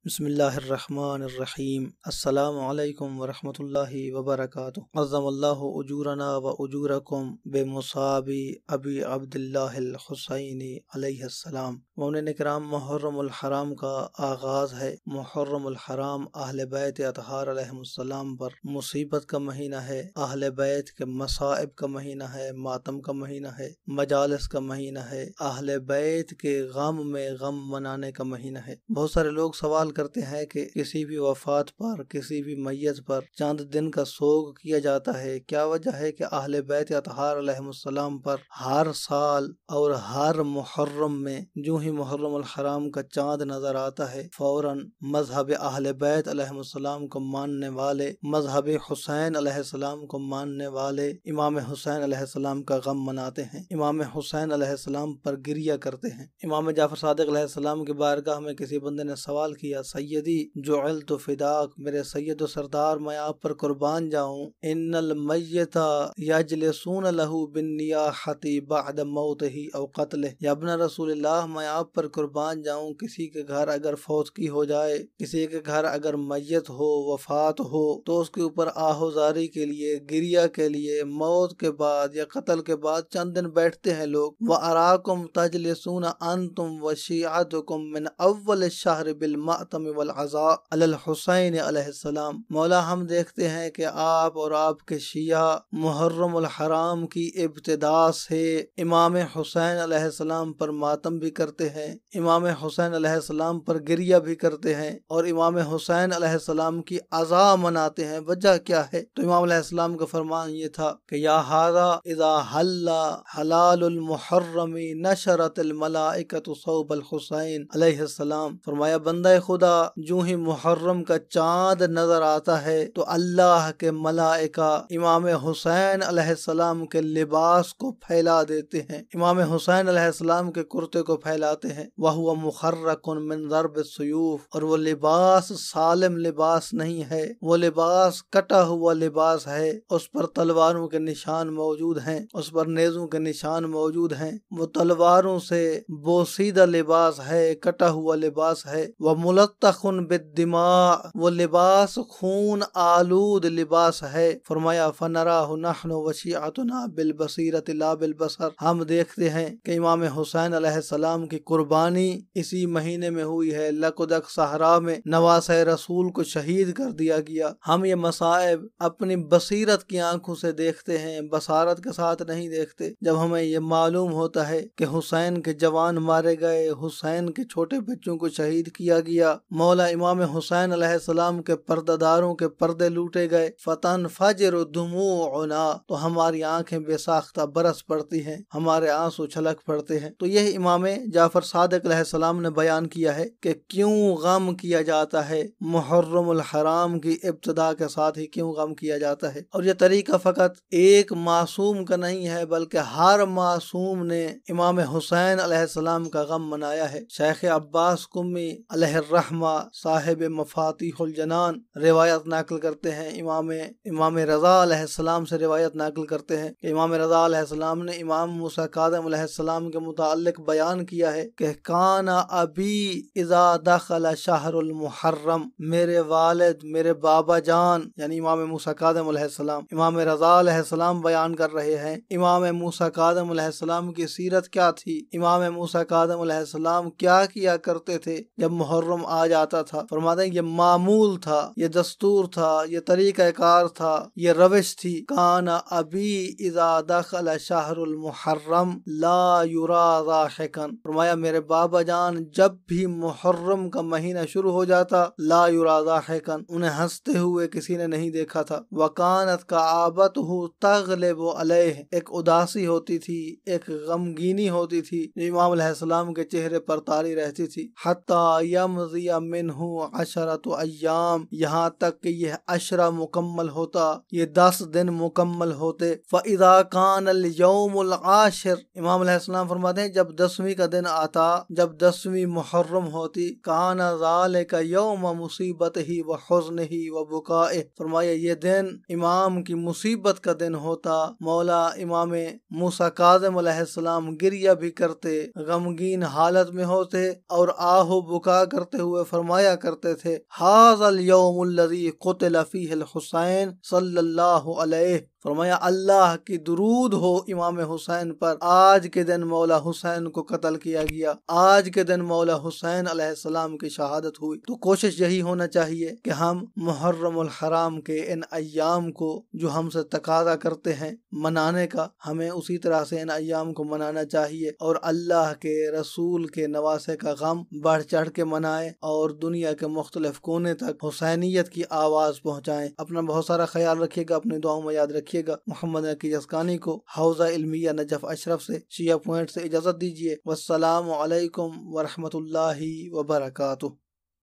بسم اللہ الرحمن الرحیم۔ السلام علیکم ورحمۃ اللہ وبرکاتہ۔ عظم اللہ اجورنا و اجورکم بمصاب ابی عبداللہ الحسین علیہ السلام۔ مومنین کرام، محرم الحرام کا آغاز ہے۔ محرم الحرام اہل بیت اطہار علیہ السلام پر مصیبت کا مہینہ ہے، اہل بیت کے مصائب کا مہینہ ہے، ماتم کا مہینہ ہے، مجالس کا مہینہ ہے، اہل بیت کے غم میں غم منانے کا مہینہ ہے۔ بہت سارے لوگ سوال کرتے ہیں کہ کسی بھی وفات پر، کسی بھی میت پر چند دن کا سوگ کیا جاتا ہے، کیا وجہ ہے کہ اہل بیت اطہار علیہ السلام پر ہر سال اور ہر محرم میں جو ہی محرم الحرام کا چاند نظر آتا ہے فوراً مذہب اہل بیت علیہ السلام کو ماننے والے، مذہب حسین علیہ السلام کو ماننے والے امام حسین علیہ السلام کا غم مناتے ہیں، امام حسین علیہ السلام پر گریہ کرتے ہیں۔ امام جعفر صادق علیہ السلام کی بارگاہ میں کسی بندے نے سوال کیا، سیدی جعلت فداک، میرے سید و سردار میں آپ پر قربان جاؤں، ان المیت یجلسون لہ بالنیاحۃ بعد موتہ او قتلہ، یا ابن رسول اللہ میں آپ پر قربان جاؤں، کسی کے گھر اگر فوتگی ہو جائے، کسی کے گھر اگر میت ہو، وفات ہو، تو اس کے اوپر آہوزاری کے لیے، گریہ کے لیے، موت کے بعد یا قتل کے بعد چند دن بیٹھتے ہیں لوگ۔ وَأَرَاكُمْ تَجْلِسُونَ أَنْتُمْ وَشِيعَتُكُمْ مِنْ أَوَّلِ الشَّهْرِ بِالْمَأْتَمِ وَالْعَزَاءِ عَلَى الْحُسَيْنِ علیہ السلام۔ مولا ہم دیکھتے ہیں کہ آپ اور آپ کے شیعہ محرم الحرام کی ابتدا سے امام حسین علیہ السلام پر ماتم بھی کرتے ہیں، امام حسین علیہ السلام پر گریہ بھی کرتے ہیں، اور امام حسین علیہ السلام کی عزا مناتے ہیں۔ وجہ کیا ہے؟ تو امام علیہ السلام کا فرمان یہ تھا کہ یا ھذا اذا حل حلال المحرم نشرت الملائکۃ صوب الحسین علیہ السلام۔ فرمایا بندہ خدا جو ہی محرم کا چاند نظر آتا ہے تو اللہ کے ملائکہ امام حسین علیہ السلام کے لباس کو پھیلا دیتے ہیں، امام حسین علیہ السلام کے کرتے کو پھیلاتے ہیں۔ وَهُوَ مُخَرَّقٌ مِّن ضَرْبِ السُّيُوفِ، اور وہ لباس سالم لباس نہیں ہے، وہ لباس کٹا ہوا لباس ہے، اس پر تلواروں کے نشان موجود ہیں، اس پر نیزوں کے نشان موجود ہیں، وہ تلواروں سے بوسیدہ لباس ہے، کٹا ہوا لباس ہے۔ وَمُلَطَّخٌ بِالدِّمَاءِ، وہ لباس خون آلود لباس ہے۔ فرمایا فَنَرَاهُ نَحْنُ وَشِيعَتُنَا بِالْبَصِيرَةِ لَا بِالْبَصَرِ، ہم دیکھتے ہیں کہ امام حسین علیہ السلام کی قربانی اسی مہینے میں ہوئی ہے، لقدق صحرا میں نواسۂ رسول کو شہید کر دیا گیا۔ ہم یہ مصائب اپنی بصیرت کی آنکھوں سے دیکھتے ہیں، بصارت کے ساتھ نہیں دیکھتے۔ جب ہمیں یہ معلوم ہوتا ہے کہ حسین کے جوان مارے گئے، حسین کے چھوٹے بچوں کو شہید کیا گیا، مولا امام حسین علیہ السلام کے پردہ داروں کے پردے لوٹے گئے، فتنفجر دموعنا، تو ہماری آنکھیں بے ساختہ برس پڑتی ہیں، ہمارے آنسو چھلک پڑتے ہیں۔ تو یہ امام جعفر صادق علیہ السلام نے بیان کیا ہے کہ کیوں غم کیا جاتا ہے، محرم الحرام کی ابتدا کے ساتھ ہی کیوں غم کیا جاتا ہے۔ اور یہ طریقہ فقط ایک معصوم کا نہیں ہے، بلکہ ہر معصوم نے امام حسین علیہ السلام کا غم منایا ہے۔ شیخ عباس قمی علیہ الرحمہ صاحب مفاتیح الجنان روایت نقل کرتے ہیں، امام رضا علیہ السلام سے روایت نقل کرتے ہیں کہ امام رضا علیہ السلام نے امام موسیٰ کاظم علیہ السلام کے متعلق بیان کیا ہے کہ کان ابی اذا دخل شہر المحرم، میرے والد، میرے بابا جان یعنی امام موسیٰ کاظم علیہ السلام، امام رضا علیہ السلام بیان کر رہے ہیں امام موسیٰ کاظم علیہ السلام کی سیرت کیا تھی، امام موسیٰ کاظم علیہ السلام کیا کیا کرتے تھے جب محرم آ جاتا تھا۔ فرماتے ہیں یہ معمول تھا، یہ دستور تھا، یہ طریقہ کار تھا، یہ روش تھی۔ کان ابی اذا دخل شہر المحرم لا یرا ضاحکا، فرمایا میرے بابا جان جب بھی محرم کا مہینہ شروع ہو جاتا لا یرا ضاحکا، انہیں ہنستے ہوئے کسی نے نہیں دیکھا تھا۔ وکانت کآبتہ تغلب علیہ، ایک اداسی ہوتی تھی، ایک غمگینی ہوتی تھی جو امام علیہ السلام کے چہرے پر طاری رہتی تھی۔ حتی یمضی منہ عشرۃ ایام، یہاں تک کہ یہ عشرہ مکمل ہوتا، یہ 10 دن مکمل ہوتے۔ فاذا کان اليوم العاشر، امام علیہ السلام فرماتے ہیں جب 10ویں کا دن آتا، جب 10ویں محرم ہوتی، کان ذالک یوم مصیبتہ وحزنہ وبکائہ، فرمایا یہ دن امام کی مصیبت کا دن ہوتا، مولا امام موسیٰ کاظم علیہ السلام گریہ بھی کرتے، غمگین حالت میں ہوتے اور آہ و بکا کرتے ہوئے ہوئے فرمایا کرتے تھے ھذا الیوم الذی قتل فیہ الحسین صلی اللہ علیہ، فرمایا اللہ کی درود ہو امام حسین پر، آج کے دن مولا حسین کو قتل کیا گیا، آج کے دن مولا حسین علیہ السلام کی شہادت ہوئی۔ تو کوشش یہی ہونا چاہیے کہ ہم محرم الحرام کے ان ایام کو جو ہم سے تقاضا کرتے ہیں منانے کا، ہمیں اسی طرح سے ان ایام کو منانا چاہیے اور اللہ کے رسول کے نواسے کا غم بڑھ چڑھ کے منائیں اور دنیا کے مختلف کونے تک حسینیت کی آواز پہنچائیں۔ اپنا بہت سارا خیال رکھیے گا، اپنی دعاؤں میں یاد رکھیے گا۔ محمد نقی جسکانی کو حوزہ علمیہ نجف اشرف سے شیعہ پوائنٹ سے اجازت دیجیے۔ والسلام علیکم ورحمۃ اللہ وبرکاتہ۔